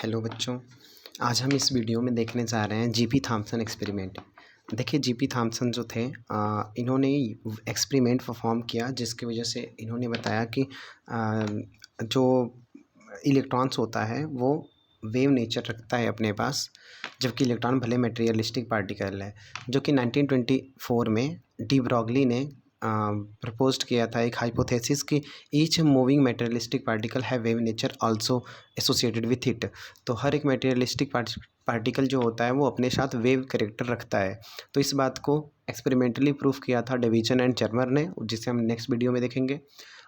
Hello बच्चों, आज हम इस वीडियो में देखने जा रहे हैं जीपी थॉम्सन एक्सपेरिमेंट। देखिए जीपी थॉम्सन जो थे इन्होंने एक्सपेरिमेंट परफॉर्म किया जिसकी वजह से इन्होंने बताया कि जो इलेक्ट्रॉन्स होता है वो वेव नेचर रखता है अपने पास, जबकि इलेक्ट्रॉन भले मटेरियलिस्टिक पार्टिकल है। जो कि 1924 में डी ब्रॉगली ने प्रपोज्ड किया था एक हाइपोथेसिस कि ईच मूविंग मटेरियलिस्टिक पार्टिकल है wave nature also associated with it. तो हर एक मटेरियलिस्टिक पार्टिकल जो होता है वो अपने साथ वेव कैरेक्टर रखता है। तो इस बात को एक्सपेरिमेंटली प्रूफ किया था डेविसन एंड जर्मर ने, जिसे हम नेक्स्ट वीडियो में देखेंगे।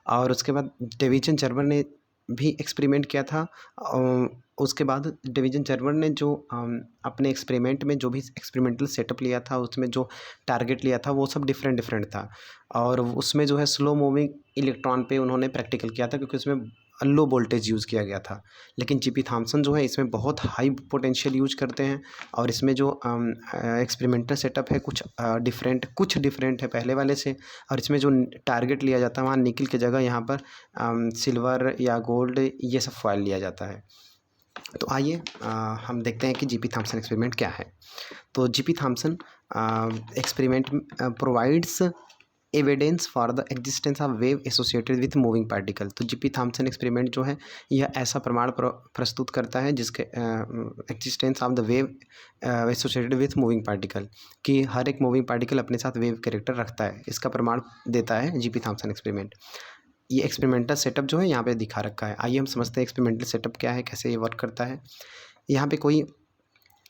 और उसके बाद डेविसन जर्मर ने भी एक्सपेरिमेंट किया था। उसके बाद डेविसन जर्मर ने जो अपने एक्सपेरिमेंट में जो भी एक्सपेरिमेंटल सेटअप लिया था, उसमें जो टारगेट लिया था वो सब डिफरेंट था। और उसमें जो है स्लो मूविंग इलेक्ट्रॉन पे उन्होंने प्रैक्टिकल किया था, क्योंकि उसमें लो वोल्टेज यूज़ किया गया था। लेकिन जीपी थॉम्सन जो है इसमें बहुत हाई पोटेंशियल यूज करते हैं। और इसमें जो एक्सपेरिमेंटल सेटअप है कुछ डिफरेंट है पहले वाले से। और इसमें जो टारगेट लिया जाता है वहाँ निकल की जगह यहाँ पर सिल्वर या गोल्ड ये सब फॉयल लिया जाता है। तो आइए हम देखते हैं कि जीपी थॉम्सन एक्सपेरिमेंट क्या है। तो GP Thomson experiment provides evidence for the existence of wave associated with moving particle. तो जीपी थॉम्सन एक्सपेरिमेंट जो है यह ऐसा प्रमाण प्रस्तुत करता है जिसके existence of the wave associated with moving particle, कि हर एक मूविंग पार्टिकल अपने साथ वेव कैरेक्टर रखता है। इसका प्रमाण देता है जीपी थॉम्सन एक्सपेरिमेंट। ये एक्सपेरिमेंटल सेटअप जो है यहाँ पे दिखा रखा है। आइए हम समझते हैं एक्सपेरिमेंटल सेटअप क्या है, कैसे ये वर्क करता है। यहाँ पे कोई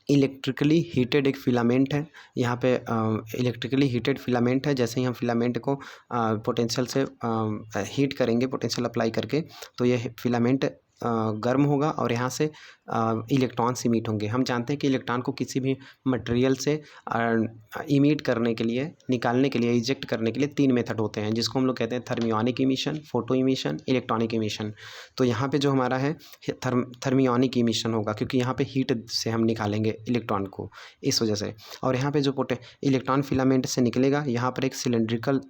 इलेक्ट्रिकली हीटेड एक फिलामेंट है। यहाँ पे इलेक्ट्रिकली हीटेड फिलामेंट है। जैसे ही हम फिलामेंट को पोटेंशियल से हीट करेंगे, पोटेंशियल अप्लाई करके, तो ये फिलामेंट गर्म होगा और यहाँ से इलेक्ट्रॉन्स इमिट होंगे। हम जानते हैं कि इलेक्ट्रॉन को किसी भी मटेरियल से इमिट करने के लिए, निकालने के लिए, इजेक्ट करने के लिए 3 मेथड होते हैं, जिसको हम लोग कहते हैं thermionic emission, photo emission, electronic emission. तो यहाँ पे जो हमारा है थर्मियोनिक इमिशन होगा, क्योंकि यहाँ पे हीट से हम निकालेंगे इलेक्ट्रॉन को, इस वजह से। और यहाँ पे जो इलेक्ट्रॉन फिलामेंट से निकलेगा, यहाँ पर एक सिलेंड्रिकल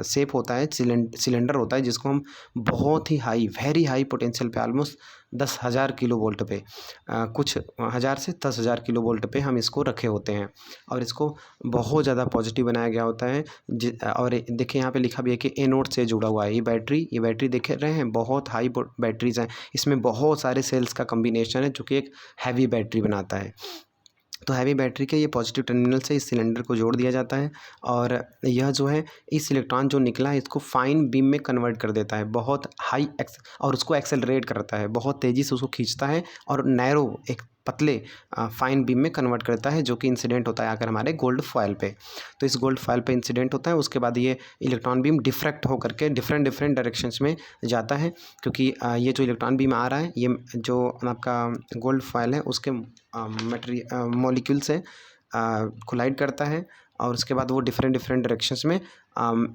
शेप होता है, सिलेंडर होता है, जिसको हम बहुत ही हाई, वेरी हाई पोटेंशियल पे, ऑलमोस्ट 10,000 किलो वोल्ट पे, कुछ 1000 से 10,000 किलो वोल्ट पे हम इसको रखे होते हैं। और इसको बहुत ज़्यादा पॉजिटिव बनाया गया होता है। और देखिए यहाँ पे लिखा भी है कि एनोड से जुड़ा हुआ है। ये बैटरी देख रहे हैं, बहुत हाई बैटरीज हैं। इसमें बहुत सारे सेल्स का कम्बिनेशन है जो कि एक हैवी बैटरी बनाता है। तो हैवी बैटरी के ये पॉजिटिव टर्मिनल से इस सिलेंडर को जोड़ दिया जाता है। और यह जो है इस इलेक्ट्रॉन जो निकला है इसको फाइन बीम में कन्वर्ट कर देता है, बहुत हाई और उसको एक्सेलरेट करता है, बहुत तेज़ी से उसको खींचता है और नैरो एक पतले फाइन बीम में कन्वर्ट करता है, जो कि इंसिडेंट होता है आकर हमारे गोल्ड फॉयल पे। तो इस गोल्ड फॉयल पे इंसिडेंट होता है। उसके बाद ये इलेक्ट्रॉन बीम डिफ्रैक्ट होकर के डिफरेंट डायरेक्शंस में जाता है, क्योंकि ये जो इलेक्ट्रॉन बीम आ रहा है ये जो आपका गोल्ड फॉयल है उसके मॉलिक्यूल से कोलाइड करता है। और उसके बाद वो डिफरेंट डायरेक्शंस में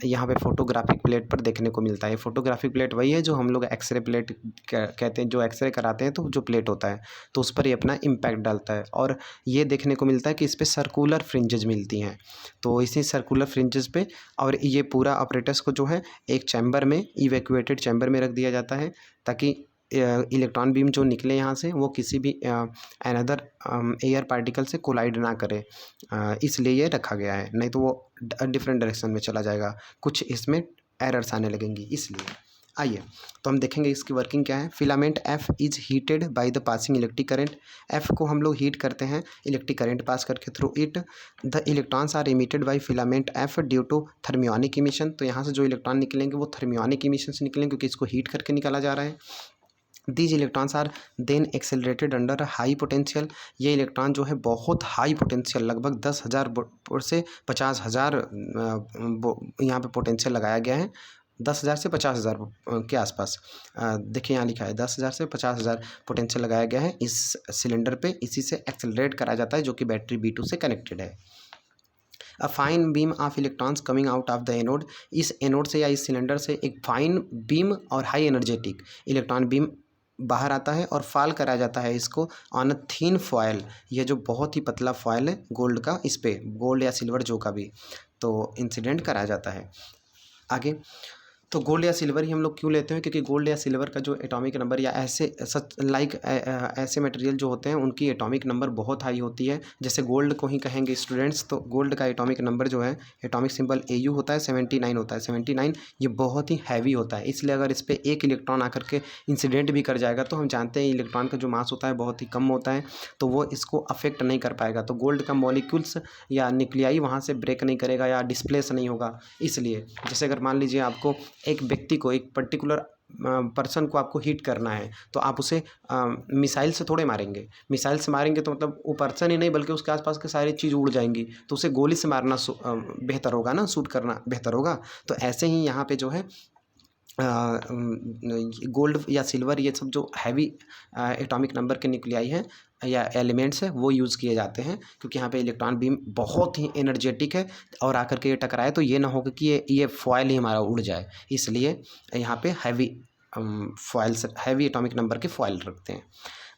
यहाँ पे फोटोग्राफिक प्लेट पर देखने को मिलता है। फोटोग्राफिक प्लेट वही है जो हम लोग एक्सरे प्लेट कहते हैं, जो एक्सरे कराते हैं तो जो प्लेट होता है, तो उस पर ये अपना इम्पैक्ट डालता है। और ये देखने को मिलता है कि इस पर सर्कुलर फ्रिंजेज मिलती हैं। तो इसी सर्कुलर फ्रिंजेस पे और ये पूरा ऑपरेटस को जो है एक चैम्बर में, इवैक्यूएटेड चैम्बर में रख दिया जाता है, ताकि इलेक्ट्रॉन बीम जो निकले यहाँ से वो किसी भी अनदर एयर पार्टिकल से कोलाइड ना करे, इसलिए ये रखा गया है। नहीं तो वो डिफरेंट डायरेक्शन में चला जाएगा, कुछ इसमें एरर्स आने लगेंगी, इसलिए। आइए तो हम देखेंगे इसकी वर्किंग क्या है। Filament F is heated by the passing electric current. F को हम लोग हीट करते हैं इलेक्ट्रिक करंट पास करके, through it the electrons are emitted by filament F due to thermionic emission. तो यहाँ से जो इलेक्ट्रॉन निकलेंगे वो थर्मियोनिक इमिशन से निकलेंगे, क्योंकि इसको हीट करके निकाला जा रहा है। These electrons are then accelerated under high potential. ये इलेक्ट्रॉन जो है बहुत हाई पोटेंशियल, लगभग 10,000 से 50,000 यहाँ पे पोटेंशियल लगाया गया है, 10,000 से 50,000 के आसपास। देखिए यहाँ लिखा है 10,000 से 50,000 पोटेंशियल लगाया गया है इस सिलेंडर पे। इसी से एक्सेलरेट करा जाता है, जो कि बैटरी B2 से कनेक्टेड है। A fine beam of electrons coming out of the anode. इस एनोड से या इस सिलेंडर से एक फाइन बीम और हाई एनर्जेटिक इलेक्ट्रॉन बीम बाहर आता है और फॉल कराया जाता है इसको ऑन अ थीन फॉयल। यह जो बहुत ही पतला फॉयल है गोल्ड का, इस पे गोल्ड या सिल्वर जो का भी, तो इंसिडेंट कराया जाता है। आगे तो गोल्ड या सिल्वर ही हम लोग क्यों लेते हैं, क्योंकि गोल्ड या सिल्वर का जो एटॉमिक नंबर या ऐसे सच लाइक ऐसे मटेरियल जो होते हैं उनकी एटॉमिक नंबर बहुत हाई होती है। जैसे गोल्ड को ही कहेंगे स्टूडेंट्स, तो गोल्ड का एटॉमिक नंबर जो है, एटॉमिक सिंबल AU होता है, 79 होता है। 79 ये बहुत ही हैवी होता है, इसलिए अगर इस पर एक इलेक्ट्रॉन आकर के इंसिडेंट भी कर जाएगा तो हम जानते हैं इलेक्ट्रॉन का जो मास होता है बहुत ही कम होता है, तो वो इसको अफेक्ट नहीं कर पाएगा। तो गोल्ड का मॉलिक्यूल्स या न्यूक्लियाई वहाँ से ब्रेक नहीं करेगा या डिस्प्लेस नहीं होगा। इसलिए जैसे अगर मान लीजिए आपको एक व्यक्ति को, एक पर्टिकुलर पर्सन को आपको हिट करना है, तो आप उसे मिसाइल से थोड़े मारेंगे। मिसाइल से मारेंगे तो मतलब वो पर्सन ही नहीं बल्कि उसके आसपास की सारी चीज़ उड़ जाएंगी, तो उसे गोली से मारना बेहतर होगा ना, शूट करना बेहतर होगा। तो ऐसे ही यहाँ पे जो है गोल्ड या सिल्वर ये सब जो हैवी एटॉमिक नंबर के न्यूक्लियाई हैं या एलिमेंट्स है वो यूज़ किए जाते हैं, क्योंकि यहाँ पे इलेक्ट्रॉन बीम बहुत ही एनर्जेटिक है और आकर के ये टकराए तो ये ना होगा कि ये फॉयल ही हमारा उड़ जाए, इसलिए यहाँ पे heavy foils, heavy atomic number के फॉयल रखते हैं।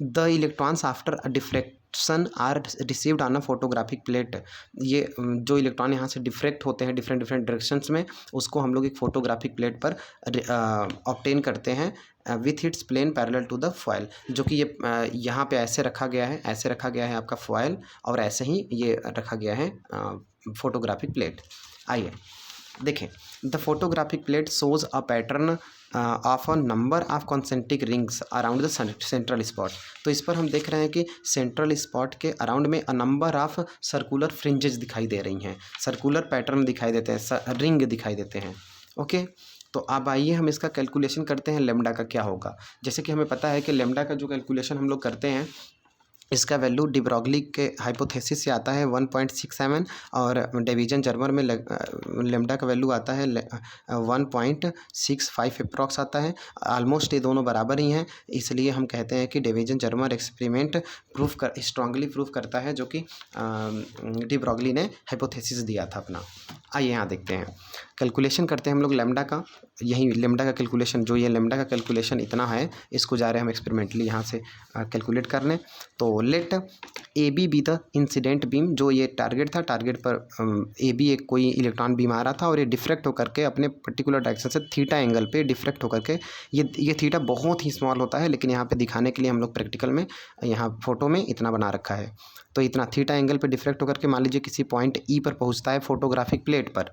The electrons after diffraction are received on a photographic plate. ये जो इलेक्ट्रॉन यहाँ से डिफ्रेक्ट होते हैं डिफरेंट डायरेक्शंस में, उसको हम लोग एक फोटोग्राफिक प्लेट पर ऑब्टेन करते हैं with its plane parallel to the foil, जो कि ये यहाँ पे ऐसे रखा गया है, ऐसे रखा गया है आपका फॉयल, और ऐसे ही ये रखा गया है फोटोग्राफिक प्लेट। आइए देखें, the photographic plate shows a pattern of a number of concentric rings around the central spot. तो इस पर हम देख रहे हैं कि सेंट्रल स्पॉट के अराउंड में a number of circular fringes दिखाई दे रही हैं, सर्कुलर पैटर्न दिखाई देते हैं, रिंग दिखाई देते हैं। ओके, तो अब आइए हम इसका कैलकुलेशन करते हैं, लेमडा का क्या होगा। जैसे कि हमें पता है कि लेमडा का जो कैलकुलेशन हम लोग करते हैं, इसका वैल्यू डिब्रोगली के हाइपोथेसिस से आता है 1.67 और डिवीजन जर्मर में लेमडा का वैल्यू आता है 1.65 अप्रॉक्स आता है। ऑलमोस्ट ये दोनों बराबर ही हैं, इसलिए हम कहते हैं कि division Germer experiment strongly proof करता है जो कि डिब्रोगली ने हाइपोथेसिस दिया था अपना। आइए यहाँ देखते हैं, कैलकुलेशन करते हैं हम लोग लेमडा का। यही लेमडा का कैलकुलेशन, जो ये लेमडा का कैलकुलेशन इतना है, इसको जा रहे हैं हम एक्सपेरिमेंटली यहाँ से कैलकुलेट करने। तो let AB be the incident beam, जो ये टारगेट था, टारगेट पर AB एक कोई इलेक्ट्रॉन बीम आ रहा था और ये डिफ्रेक्ट होकर के अपने पर्टिकुलर डायरेक्शन से थीटा एंगल पे डिफ्रेक्ट होकर के, ये थीटा बहुत ही स्मॉल होता है, लेकिन यहाँ पे दिखाने के लिए हम लोग प्रैक्टिकल में यहाँ फोटो में इतना बना रखा है। तो इतना थीटा एंगल पे डिफ्रेक्ट होकर के मान लीजिए किसी पॉइंट E पर पहुँचता है फोटोग्राफिक प्लेट पर,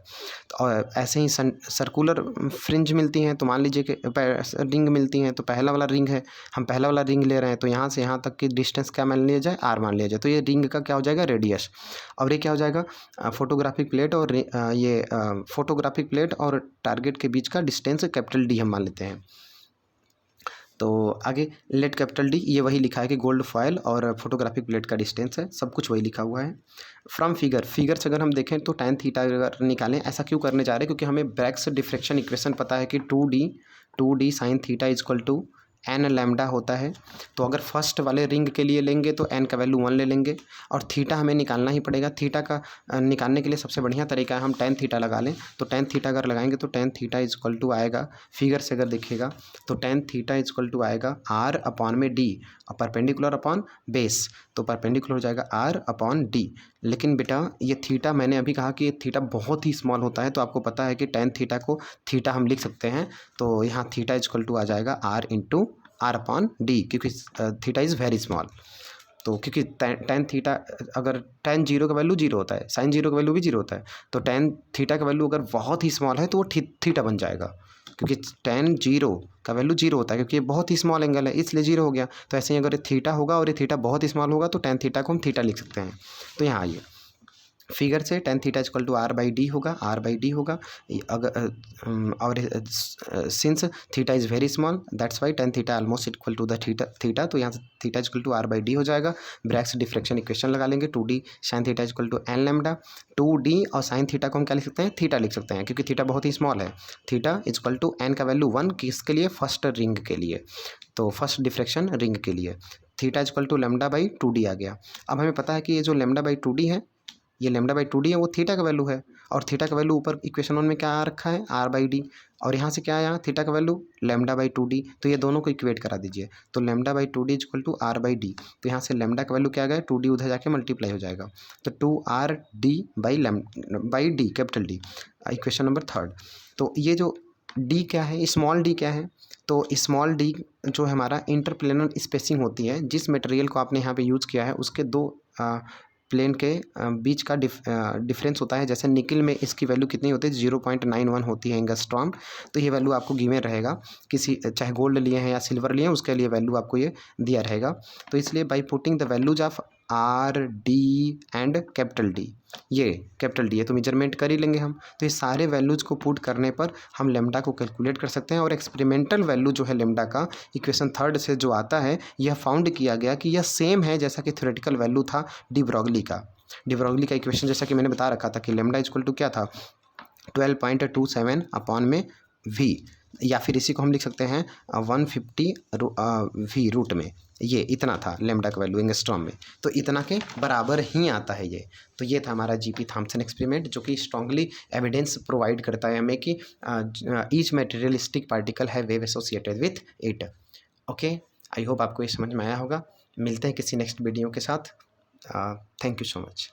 और ऐसे ही सर्कुलर फ्रिंज मिलती हैं, तो मान लीजिए कि रिंग मिलती हैं, तो पहला वाला रिंग है, हम पहला वाला रिंग ले रहे हैं, तो यहाँ से यहाँ तक की डिस्टेंस क्या मान लिया जाए, R मान लिया जाए। तो ये रिंग का क्या हो जाएगा, रेडियस, और ये क्या हो जाएगा, फोटोग्राफिक प्लेट और ये फोटोग्राफिक प्लेट और टारगेट के बीच का डिस्टेंस कैपिटल D हम मान लेते हैं। तो आगे लेट कैपिटल D, ये वही लिखा है कि गोल्ड फॉयल और फोटोग्राफिक प्लेट का डिस्टेंस है, सब कुछ वही लिखा हुआ है। फ्रॉम फिगर से अगर हम देखें तो tan थीटा अगर निकालें, ऐसा क्यों करने जा रहे हैं, क्योंकि हमें ब्रैग्स डिफ्रेक्शन इक्वेशन पता है कि 2D sine theta is equal to n lambda होता है। तो अगर फर्स्ट वाले रिंग के लिए लेंगे तो n का वैल्यू 1 ले लेंगे, और थीटा हमें निकालना ही पड़ेगा। थीटा का निकालने के लिए सबसे बढ़िया तरीका है हम tan थीटा लगा लें। तो tan थीटा अगर लगाएंगे तो tan theta is equal to आएगा, फिगर से अगर देखिएगा तो tan theta is equal to आएगा R अपॉन में D और परपेंडिकुलर अपॉन बेस, तो परपेंडिकुलर हो जाएगा R अपॉन D। लेकिन बेटा ये थीटा, मैंने अभी कहा कि ये थीटा बहुत ही स्मॉल होता है, तो आपको पता है कि tan थीटा को थीटा हम लिख सकते हैं, तो यहाँ थीटा इज इक्वल टू आ जाएगा R into R upon D, क्योंकि थीटा इज़ वेरी स्मॉल। तो क्योंकि tan थीटा, अगर tan जीरो का वैल्यू जीरो होता है, साइन जीरो का वैल्यू भी जीरो होता है, तो tan थीटा का वैल्यू अगर बहुत ही स्मॉल है तो वो थीटा बन जाएगा, क्योंकि tan जीरो का वैल्यू जीरो होता है, क्योंकि ये बहुत ही स्मॉल एंगल है इसलिए जीरो हो गया। तो ऐसे ही अगर ये थीटा होगा और ये थीटा बहुत ही स्मॉल होगा तो tan थीटा को हम थीटा लिख सकते हैं। तो यहाँ आइए, फिगर से tan theta equal to R/D होगा, R/D होगा। अगर और since theta is very small that's why tan theta almost equal to the theta, तो यहाँ से थीटा इक्वल टू R/D हो जाएगा। ब्रैग्स डिफ्रेक्शन इक्वेशन लगा लेंगे, 2D sine theta equal to n lambda. 2D और साइन थीटा को हम क्या लिख सकते हैं, थीटा लिख सकते हैं, क्योंकि थीटा बहुत ही स्मॉल है। थीटा इक्वल टू n का वैल्यू 1 किसके लिए, फर्स्ट रिंग के लिए, तो फर्स्ट डिफ्रेक्शन रिंग के लिए। थीटा इक्वल टू λ/2D आ गया। अब हमें पता है कि ये जो λ/2D है, ये λ/2D है, वो थीटा का वैल्यू है, और थीटा का वैल्यू ऊपर इक्वेशन 1 में क्या आ रखा है, R/D, और यहाँ से क्या आया, थीटा का वैल्यू λ/2D। तो ये दोनों को इक्वेट करा दीजिए, तो λ/2D इक्वल टू R/D। तो यहाँ से लैम्डा का वैल्यू क्या आ गया, 2D उधर जाके मल्टीप्लाई हो जाएगा, तो 2RD/D capital D, equation number 3। तो ये जो डी क्या है, स्मॉल डी क्या है? तो स्मॉल डी जो है हमारा इंटरप्लेनर स्पेसिंग होती है, जिस मटेरियल को आपने यहाँ पे यूज़ किया है उसके दो प्लेन के बीच का डिफरेंस होता है। जैसे निकल में इसकी वैल्यू कितनी होती है, 0.91 होती है एंगस्ट्रॉम। तो ये वैल्यू आपको गिवन रहेगा, किसी चाहे गोल्ड लिए हैं या सिल्वर लिए हैं उसके लिए वैल्यू आपको ये दिया रहेगा। तो इसलिए by putting the values of R D and capital D, ये कैपिटल डी है तो मेजरमेंट कर ही लेंगे हम। तो ये सारे वैल्यूज़ को पुट करने पर हम लेमडा को कैलकुलेट कर सकते हैं। और एक्सपेरिमेंटल वैल्यू जो है लेमडा का इक्वेशन 3 से जो आता है, यह फाउंड किया गया कि यह सेम है जैसा कि थ्योरेटिकल वैल्यू था डी ब्रॉगली का। डी ब्रॉगली का इक्वेशन जैसा कि मैंने बता रखा था कि लेमडा इक्वल टू क्या था, 12.27 अपॉन में वी, या फिर इसी को हम लिख सकते हैं 150 वी रूट में, ये इतना था लेमडा का वैल्यू एंगस्ट्रॉम में। तो इतना के बराबर ही आता है ये। तो ये था हमारा जीपी थॉम्सन एक्सपेरिमेंट, जो कि स्ट्रांगली एविडेंस प्रोवाइड करता है हमें कि ईच मटेरियलिस्टिक पार्टिकल है wave associated with it. Okay, I hope आपको ये समझ में आया होगा। मिलते हैं किसी नेक्स्ट वीडियो के साथ। Thank you so much.